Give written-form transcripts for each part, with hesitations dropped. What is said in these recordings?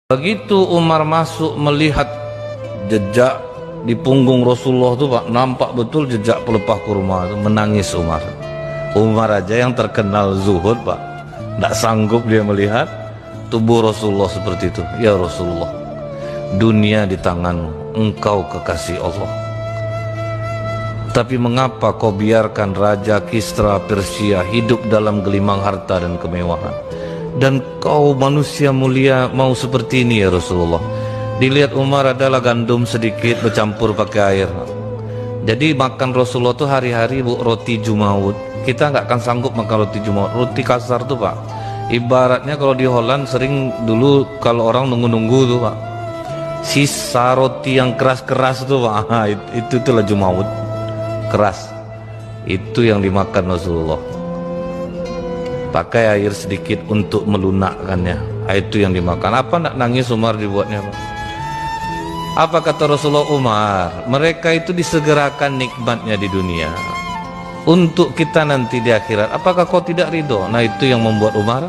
Begitu Umar masuk melihat jejak di punggung Rasulullah itu Pak, nampak betul jejak pelepah kurma itu, menangis Umar. Umar aja yang terkenal zuhud Pak, tidak sanggup dia melihat tubuh Rasulullah seperti itu. Ya Rasulullah, dunia di tanganmu, engkau kekasih Allah. Tapi mengapa kau biarkan Raja Kisra Persia hidup dalam gelimang harta dan kemewahan? Dan kau manusia mulia mau seperti ini ya Rasulullah. Dilihat Umar adalah gandum sedikit bercampur pakai air. Jadi makan Rasulullah tuh hari-hari roti jumaud. Kita nggak akan sanggup makan roti jumaud, roti kasar tuh Pak. Ibaratnya kalau di Holland sering dulu kalau orang nunggu-nunggu tuh Pak, sisa roti yang keras-keras tuh Pak, itu itulah jumaud, keras. Itu yang dimakan Rasulullah. Pakai air sedikit untuk melunakkannya. Itu yang dimakan. Apa nak nangis Umar dibuatnya Pak? Apa kata Rasulullah? Umar, mereka itu disegerakan nikmatnya di dunia untuk kita nanti di akhirat. Apakah kau tidak ridho? Nah itu yang membuat Umar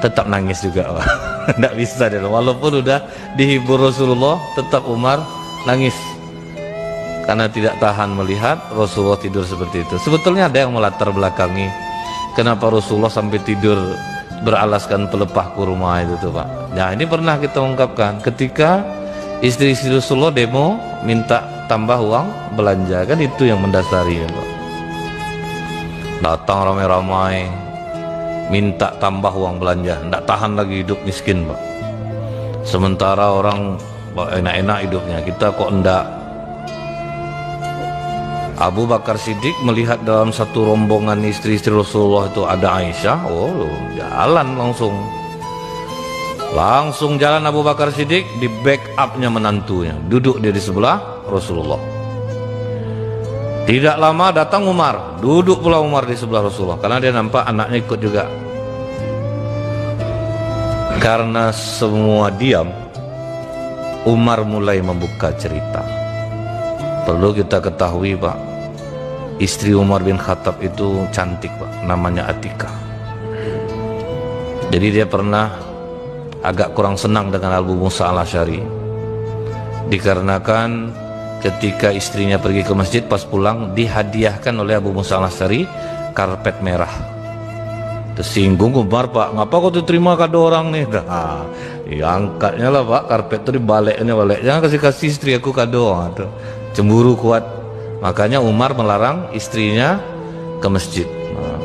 tetap nangis juga Pak. Tidak bisa dia. Walaupun udah dihibur Rasulullah, tetap Umar nangis karena tidak tahan melihat Rasulullah tidur seperti itu. Sebetulnya ada yang melatar belakangi kenapa Rasulullah sampai tidur beralaskan pelepah kurma itu tuh Pak. Nah ini pernah kita ungkapkan ketika istri-istri Rasulullah demo minta tambah uang belanja, kan itu yang mendasari ya Pak. Datang ramai-ramai minta tambah uang belanja, tidak tahan lagi hidup miskin Pak. Sementara orang enak-enak hidupnya, kita kok enggak. Abu Bakar Siddiq melihat dalam satu rombongan istri-istri Rasulullah itu ada Aisyah, oh jalan langsung jalan Abu Bakar Siddiq, di backupnya menantunya, duduk dia di sebelah Rasulullah. Tidak lama datang Umar, duduk pula Umar di sebelah Rasulullah karena dia nampak anaknya ikut juga. Karena semua diam, Umar mulai membuka cerita. Perlu kita ketahui Pak, istri Umar bin Khattab itu cantik Pak, namanya Atika. Jadi dia pernah agak kurang senang dengan Abu Musa al-Asy'ari, dikarenakan ketika istrinya pergi ke masjid, pas pulang dihadiahkan oleh Abu Musa al-Asy'ari karpet merah. Tersinggung Umar, Pak, ngapa kau terima kado orang nih? Nah, diangkatnya lah Pak, karpet itu dibaliknya, jangan kasih istri aku kado. Tuh. Cemburu kuat, makanya Umar melarang istrinya ke masjid. Nah,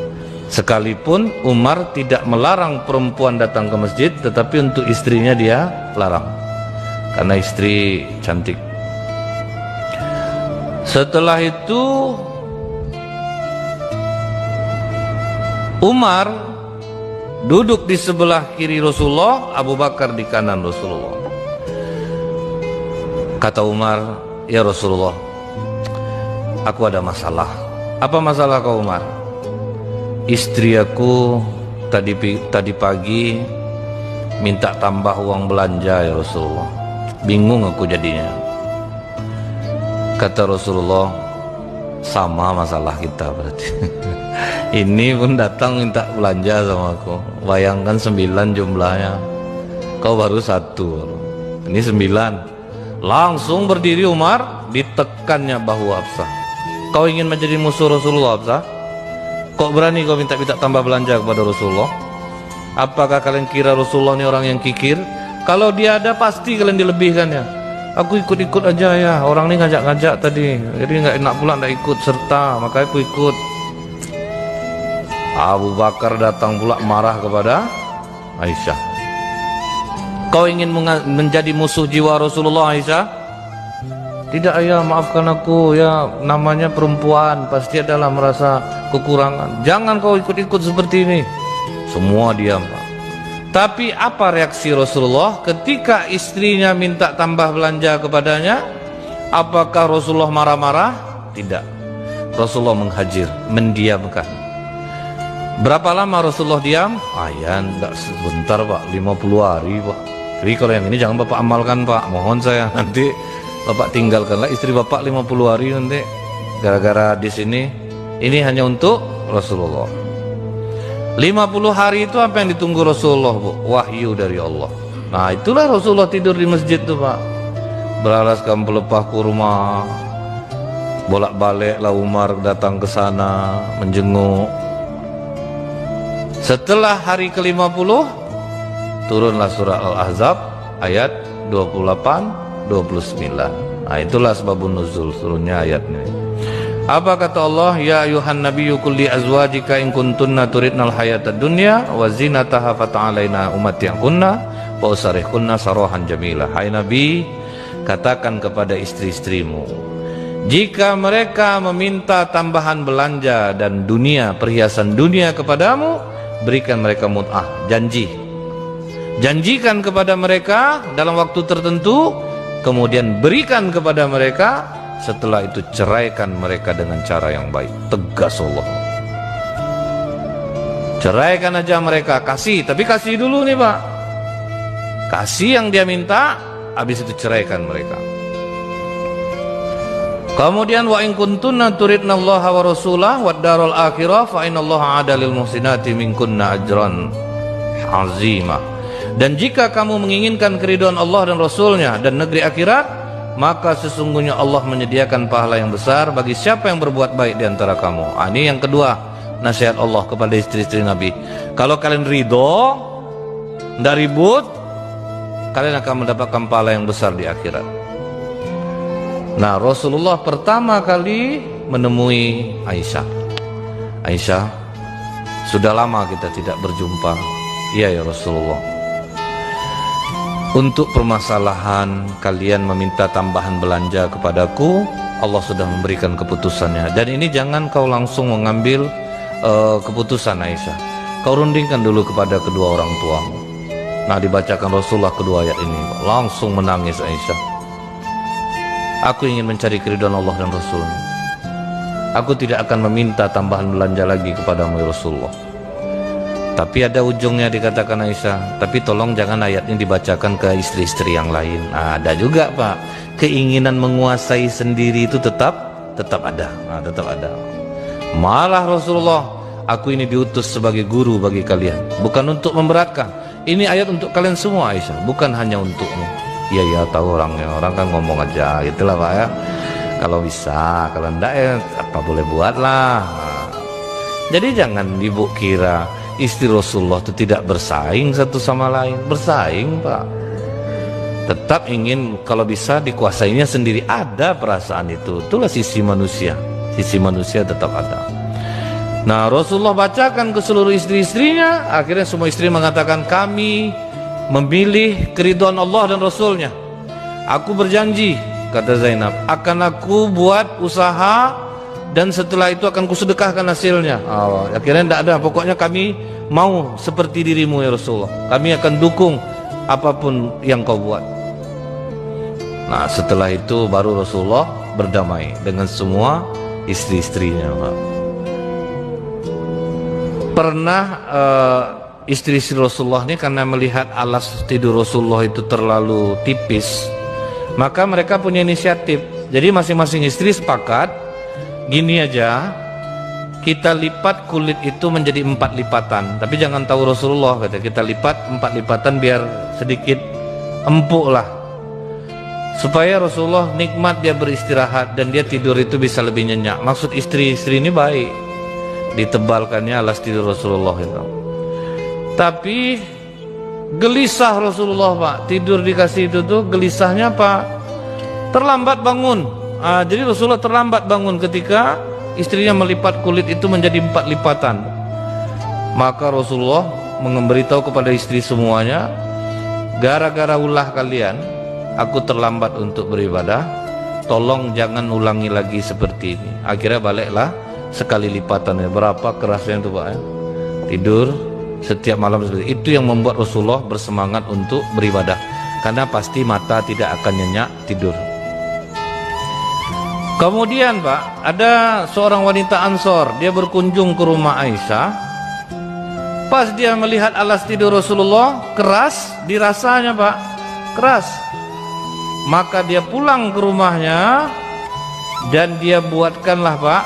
sekalipun Umar tidak melarang perempuan datang ke masjid, tetapi untuk istrinya dia larang karena istri cantik. Setelah itu Umar duduk di sebelah kiri Rasulullah, Abu Bakar di kanan Rasulullah. Kata Umar, ya Rasulullah, aku ada masalah. Apa masalah kau Umar? Istri aku tadi pagi minta tambah uang belanja ya Rasulullah. Bingung aku jadinya. Kata Rasulullah, sama masalah kita berarti. Ini pun datang minta belanja sama aku. Bayangkan 9 jumlahnya, kau baru 1. Ini 9. Langsung berdiri Umar, ditekannya bahu Hafsah. Kau ingin menjadi musuh Rasulullah Hafsah? Kok berani kau minta tambah belanja kepada Rasulullah? Apakah kalian kira Rasulullah ini orang yang kikir? Kalau dia ada pasti kalian dilebihkan ya. Aku ikut-ikut aja ya, orang ini ngajak-ngajak tadi, jadi nggak enak pula nggak ikut serta, makanya aku ikut. Abu Bakar datang pula marah kepada Aisyah. Kau ingin menjadi musuh jiwa Rasulullah Aisyah? Tidak ayah, maafkan aku ya, namanya perempuan pasti adalah merasa kekurangan. Jangan kau ikut-ikut seperti ini. Semua diam Pak. Tapi apa reaksi Rasulullah ketika istrinya minta tambah belanja kepadanya? Apakah Rasulullah marah-marah? Tidak. Rasulullah menghajir, mendiamkan. Berapa lama Rasulullah diam? Ya enggak sebentar Pak, 50 hari Pak. Jadi kalau yang ini jangan Bapak amalkan Pak, mohon saya, nanti Bapak tinggalkanlah istri Bapak 50 hari nanti. Gara-gara di sini, ini hanya untuk Rasulullah. 50 hari itu apa yang ditunggu Rasulullah Bu? Wahyu dari Allah. Nah itulah Rasulullah tidur di masjid tuh Pak, beralaskan pelepah kurma. Bolak-balik lah Umar datang ke sana menjenguk. Setelah hari ke-50 turunlah surah Al-Ahzab ayat 28-29. Nah itulah sebabun nuzul turunnya ayatnya. Apa kata Allah? Ya ayuhan nabiyyu qul li azwajika in kuntunna turidnal hayatad dunya wa zinataha fata'alaina umatti'kunna wa usarihkunna sarahan jamila. Hai Nabi, katakan kepada istri-istrimu, jika mereka meminta tambahan belanja dan dunia, perhiasan dunia kepadamu, berikan mereka mut'ah, janjikan kepada mereka dalam waktu tertentu, kemudian berikan kepada mereka, setelah itu ceraikan mereka dengan cara yang baik. Tegas Allah, ceraikan aja mereka, kasih, tapi kasih dulu nih Pak, kasih yang dia minta, habis itu ceraikan mereka. Kemudian wa in kuntunna turidnallaha wa rasulahu wad darul akhirah fa innallaha 'ada lil muhsinati minkunna ajran azima. Dan jika kamu menginginkan keridhaan Allah dan Rasulnya dan negeri akhirat, maka sesungguhnya Allah menyediakan pahala yang besar bagi siapa yang berbuat baik di antara kamu. Ini yang kedua nasihat Allah kepada istri-istri Nabi. Kalau kalian ridho, tidak ribut, kalian akan mendapatkan pahala yang besar di akhirat. Nah, Rasulullah pertama kali menemui Aisyah. Aisyah, sudah lama kita tidak berjumpa. Iya ya Rasulullah, untuk permasalahan kalian meminta tambahan belanja kepadaku, Allah sudah memberikan keputusannya. Dan ini jangan kau langsung mengambil keputusan Aisyah, kau rundingkan dulu kepada kedua orang tuamu. Nah, dibacakan Rasulullah kedua ayat ini, langsung menangis Aisyah. Aku ingin mencari keridhaan Allah dan Rasulnya. Aku tidak akan meminta tambahan belanja lagi kepadamu ya Rasulullah. Tapi ada ujungnya dikatakan Aisyah, tapi tolong jangan ayat ini dibacakan ke istri-istri yang lain. Nah, ada juga Pak, keinginan menguasai sendiri itu tetap ada. Nah, tetap ada. Malah Rasulullah, aku ini diutus sebagai guru bagi kalian, bukan untuk memberatkan. Ini ayat untuk kalian semua Aisyah, bukan hanya untukmu. Iya ya, tahu orangnya, orang kan ngomong aja, itulah Pak ya. Kalau bisa, kalau enggak ya apa boleh buatlah. Nah, jadi jangan ibu kira istri Rasulullah itu tidak bersaing satu sama lain, bersaing Pak. Tetap ingin kalau bisa dikuasainya sendiri, ada perasaan itu. Itulah sisi manusia tetap ada. Nah, Rasulullah bacakan ke seluruh istri-istrinya, akhirnya semua istri mengatakan, kami memilih keridhaan Allah dan Rasulnya. Aku berjanji, kata Zainab, akan aku buat usaha dan setelah itu akan kusedekahkan hasilnya. Akhirnya tidak ada, pokoknya kami mau seperti dirimu ya Rasulullah, kami akan dukung apapun yang kau buat. Nah, setelah itu baru Rasulullah berdamai dengan semua istri-istrinya Pak. Pernah istri-istri Rasulullah ini karena melihat alas tidur Rasulullah itu terlalu tipis, maka mereka punya inisiatif. Jadi masing-masing istri sepakat, gini aja, kita lipat kulit itu menjadi 4 lipatan. Tapi jangan tahu Rasulullah, kata kita lipat 4 lipatan biar sedikit empuk lah, supaya Rasulullah nikmat dia beristirahat dan dia tidur itu bisa lebih nyenyak. Maksud istri-istri ini baik, ditebalkannya alas tidur Rasulullah itu. Tapi gelisah Rasulullah Pak, tidur dikasih itu tuh gelisahnya Pak, terlambat bangun. Jadi Rasulullah terlambat bangun ketika istrinya melipat kulit itu menjadi 4 lipatan. Maka Rasulullah memberitahu kepada istri semuanya, gara-gara ulah kalian aku terlambat untuk beribadah, tolong jangan ulangi lagi seperti ini. Akhirnya baliklah sekali lipatannya. Berapa kerasnya itu Pak ya? Tidur setiap malam seperti itu yang membuat Rasulullah bersemangat untuk beribadah, karena pasti mata tidak akan nyenyak tidur. Kemudian Pak, ada seorang wanita Ansor, dia berkunjung ke rumah Aisyah. Pas dia melihat alas tidur Rasulullah keras, dirasanya Pak, keras. Maka dia pulang ke rumahnya dan dia buatkanlah Pak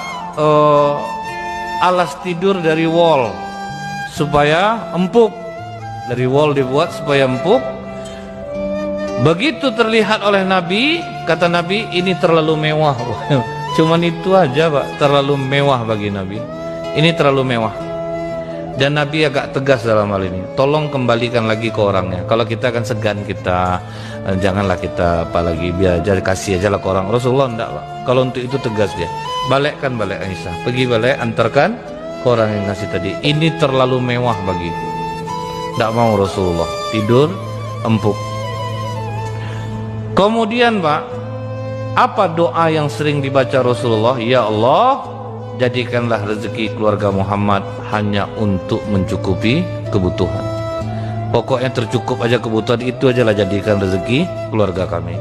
alas tidur dari wol supaya empuk. Dari wol dibuat supaya empuk. Begitu terlihat oleh Nabi, kata Nabi, ini terlalu mewah. Cuman itu aja Pak, terlalu mewah bagi Nabi. Ini terlalu mewah. Dan Nabi agak tegas dalam hal ini. Tolong kembalikan lagi ke orangnya. Kalau kita akan segan, kita janganlah kita apalagi biar aja, kasih aja lah ke orang. Rasulullah enggak Pak. Kalau untuk itu tegas dia. Balikkan balik Aisyah. Pergi balik, antarkan ke orang yang ngasih tadi. Ini terlalu mewah bagiku. Enggak mau Rasulullah. Tidur empuk. Kemudian Pak, apa doa yang sering dibaca Rasulullah? Ya Allah, jadikanlah rezeki keluarga Muhammad hanya untuk mencukupi kebutuhan. Pokoknya tercukup aja kebutuhan, itu aja lah jadikan rezeki keluarga kami.